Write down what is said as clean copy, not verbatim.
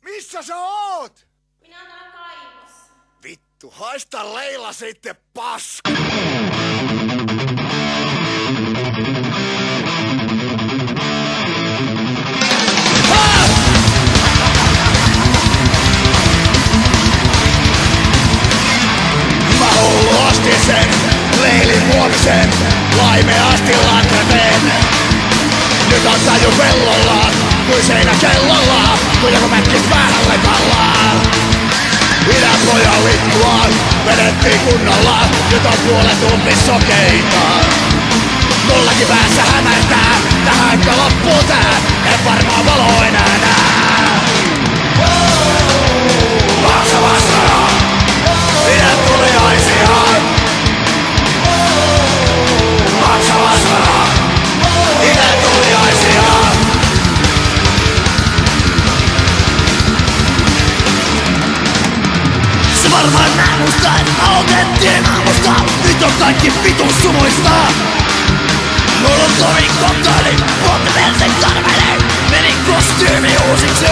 Missä sä oot? Minä oon täällä kaivossa. Vittu, haista Leila sitten paska! Mä hullu ostin sen, leilin huomisen, laimeasti lankaten. Nyt on taju pellolla, kuin seinä kellolla, kun joku mätkis päälle pallaan. Idänpojan lippua vedettiin kunnolla, nyt on puolet umpissokeita. Mullakin päässä hämärtää, tähänkö loppuu tää, en varmaan valo enää nää. Maksa vastana, pidä tuliaisiaan. Maksa vastana, pidä tuliaisiaan. Se varmaan nää musta, että aloitettiin aamusta. Nyt on kaikki vitun sumuista. Mulla on tori kokkaili, vuotta persen karveli. Meni kostyymi uusiksi.